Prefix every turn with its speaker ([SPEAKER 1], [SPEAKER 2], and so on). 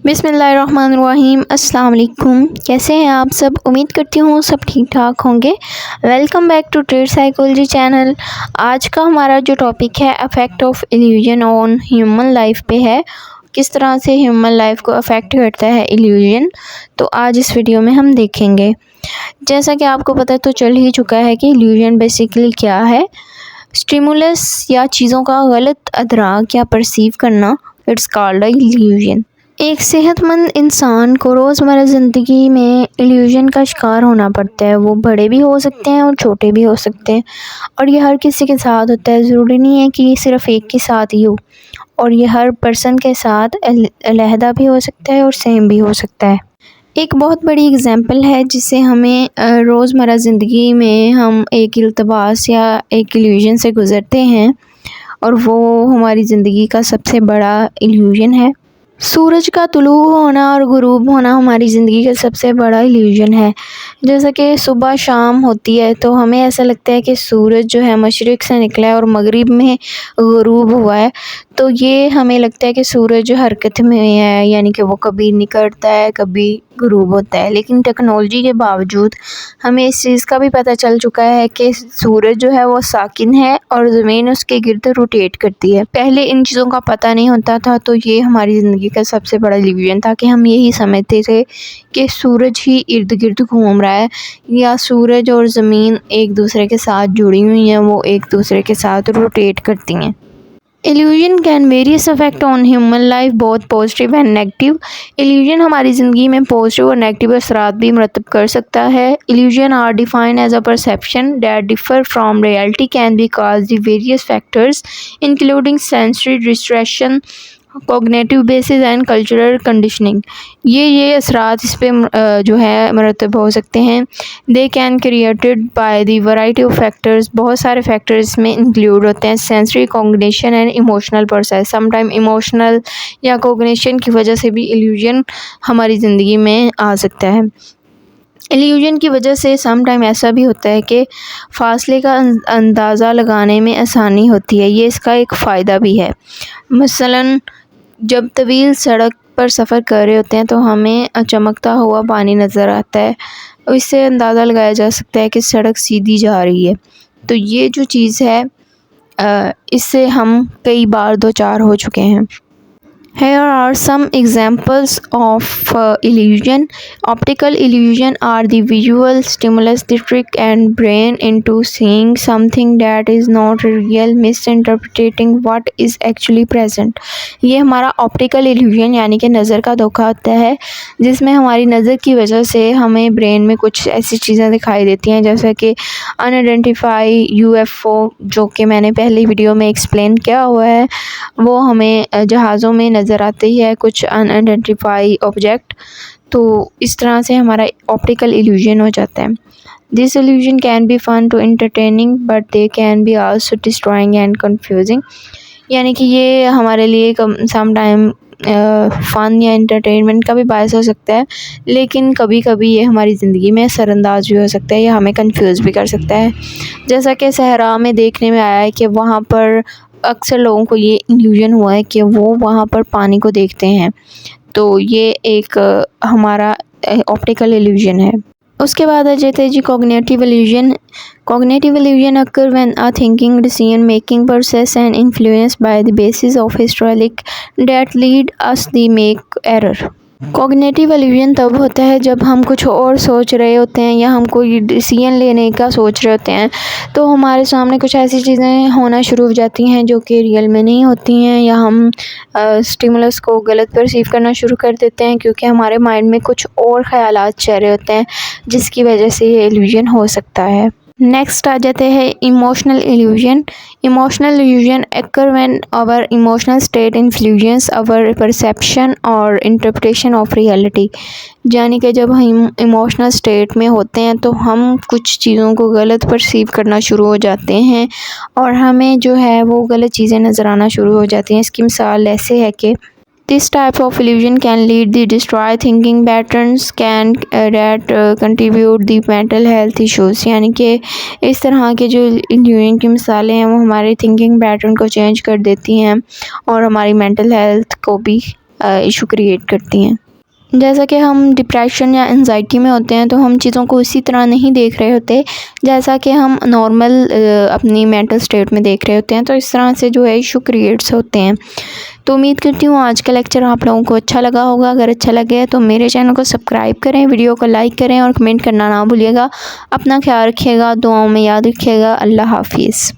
[SPEAKER 1] बिस्मिल्लाहिर्रहमानिर्रहीम। अस्सलाम वालेकुम। कैसे हैं आप सब? उम्मीद करती हूँ सब ठीक ठाक होंगे। Welcome back to trade psychology channel. आज का हमारा जो टॉपिक है affect of illusion on human life पे है, किस तरह से ह्यूमन लाइफ को अफेक्ट करता है इल्यूजन। तो आज इस वीडियो में हम देखेंगे। जैसा कि आपको पता तो चल ही चुका है कि इल्यूजन बेसिकली क्या है। स्टिमुलस या चीज़ों का गलत अदराक या परसीव करना, इट्स कॉल्ड अ इल्यूजन। एक सेहतमंद इंसान को रोज़मर्रा ज़िंदगी में इल्यूजन का शिकार होना पड़ता है। वो बड़े भी हो सकते हैं और छोटे भी हो सकते हैं, और ये हर किसी के साथ होता है। ज़रूरी नहीं है कि ये सिर्फ़ एक के साथ ही हो, और ये हर पर्सन के साथ अलहदा भी हो सकता है और सेम भी हो सकता है। एक बहुत बड़ी एग्ज़ाम्पल है जिससे हमें रोज़मर्रा ज़िंदगी में हम एक इल्तबास या एक इल्यूजन से गुज़रते हैं, और वो हमारी ज़िंदगी का सबसे बड़ा इल्यूजन है। सूरज का तुलू होना और गुरूब होना हमारी ज़िंदगी का सबसे बड़ा इल्यूजन है। जैसा कि सुबह शाम होती है तो हमें ऐसा लगता है कि सूरज जो है मशरिक़ से निकला है और मगरिब में गुरूब हुआ है, तो ये हमें लगता है कि सूरज जो हरकत में है, यानी कि वो कभी निकलता है कभी गुरूब होता है। लेकिन टेक्नोलॉजी के बावजूद हमें इस चीज़ का भी पता चल चुका है कि सूरज जो है वो साकिन है और ज़मीन उसके गिर्द रोटेट करती है। पहले इन चीज़ों का पता नहीं होता था, तो ये हमारी ज़िंदगी का सबसे बड़ा इल्यूजन था कि हम यही समझते थे कि सूरज ही इर्द गिर्द घूम रहा है, या सूरज और ज़मीन एक दूसरे के साथ जुड़ी हुई हैं, वो एक दूसरे के साथ रोटेट करती हैं। Illusion can various affect on human life, both positive and negative. Illusion हमारी ज़िंदगी में पॉजिटिव और नेगेटिव असरात भी मरतब कर सकता है। Illusion are defined as a perception that differ from reality, can be cause the various factors including sensory distraction, cognitive basis and cultural conditioning. ये असरात इस पे जो है मरतब हो सकते हैं। They can created by the variety of factors, बहुत सारे फैक्टर्स में इंक्लूड होते हैं। Sensory, cognition and emotional process, sometime emotional या कॉग्निशन की वजह से भी इल्यूजन हमारी ज़िंदगी में आ सकता है। इल्यूजन की वजह से सम टाइम ऐसा भी होता है कि फ़ासले का अंदाज़ा लगाने में आसानी होती है। ये इसका एक फ़ायदा भी है। मसलन जब तवील सड़क पर सफ़र कर रहे होते हैं तो हमें चमकता हुआ पानी नज़र आता है, इससे अंदाज़ा लगाया जा सकता है कि सड़क सीधी जा रही है। तो ये जो चीज़ है इससे हम कई बार दो चार हो चुके हैं। Here are some examples of illusion. Optical illusion are the visual stimulus that trick and brain into seeing something that is not real, misinterpreting what is actually present. ये हमारा ऑप्टिकल इल्यूजन यानी कि नज़र का धोखा होता है, जिसमें हमारी नज़र की वजह से हमें ब्रेन में कुछ ऐसी चीज़ें दिखाई देती हैं, जैसे कि अनआइडेंटिफाई UFO, जो कि मैंने पहली वीडियो में एक्सप्लेन किया हुआ है। वो हमें जहाज़ों में नज़र आती है, कुछ अनआइडेंटिफाई ऑब्जेक्ट। तो इस तरह से हमारा ऑप्टिकल इल्यूजन हो जाता है। This illusion can be fun to entertaining, but they can be also destroying and confusing. यानी कि ये हमारे लिए सम टाइम फ़न या एंटरटेनमेंट का भी बायस हो सकता है, लेकिन कभी कभी ये हमारी ज़िंदगी में असरअंदाज भी हो सकता है या हमें कंफ्यूज भी कर सकता है। जैसा कि सहरा में देखने में आया है कि वहाँ पर अक्सर लोगों को ये इल्यूजन हुआ है कि वो वहाँ पर पानी को देखते हैं, तो ये एक हमारा ऑप्टिकल इल्यूजन है। उसके बाद आ जाते हैं जी cognitive illusion. Cognitive illusion occur when a thinking, decision making process and influenced by the basis of historic that lead us the make error. Cognitive illusion तब होता है जब हम कुछ और सोच रहे होते हैं या हम कोई डिसीजन लेने का सोच रहे होते हैं, तो हमारे सामने कुछ ऐसी चीज़ें होना शुरू हो जाती हैं जो कि रियल में नहीं होती हैं, या हम स्टिमुलस को गलत परसीव करना शुरू कर देते हैं क्योंकि हमारे माइंड में कुछ और ख़यालात चल रहे होते हैं, जिसकी वजह से ये इल्यूजन हो सकता है। नेक्स्ट आ जाते हैं emotional illusion. Emotional illusion occur when our emotional state influence our perception और interpretation of reality। यानी कि जब हम इमोशनल स्टेट में होते हैं तो हम कुछ चीज़ों को गलत परसीव करना शुरू हो जाते हैं, और हमें जो है वो गलत चीज़ें नज़र आना शुरू हो जाती हैं। इसकी मिसाल ऐसे है कि this type of illusion can lead the destroy thinking patterns can that contribute the mental health issues। यानी कि इस तरह के जो इल्यूजन की मिसालें हैं वो हमारे थिंकिंग पैटर्न को चेंज कर देती हैं और हमारी मेंटल हेल्थ को भी इशू क्रिएट करती हैं। जैसा कि हम डिप्रेशन या एंजाइटी में होते हैं तो हम चीज़ों को इसी तरह नहीं देख रहे होते जैसा कि हम नॉर्मल अपनी मेंटल स्टेट में देख रहे होते हैं, तो इस तरह से जो है इशू क्रिएट्स होते हैं। तो उम्मीद करती हूँ आज का लेक्चर आप लोगों को अच्छा लगा होगा। अगर अच्छा लगे तो मेरे चैनल को सब्सक्राइब करें, वीडियो को लाइक करें और कमेंट करना ना भूलिएगा। अपना ख्याल रखिएगा, दुआओं में याद रखिएगा। अल्लाह हाफिज़।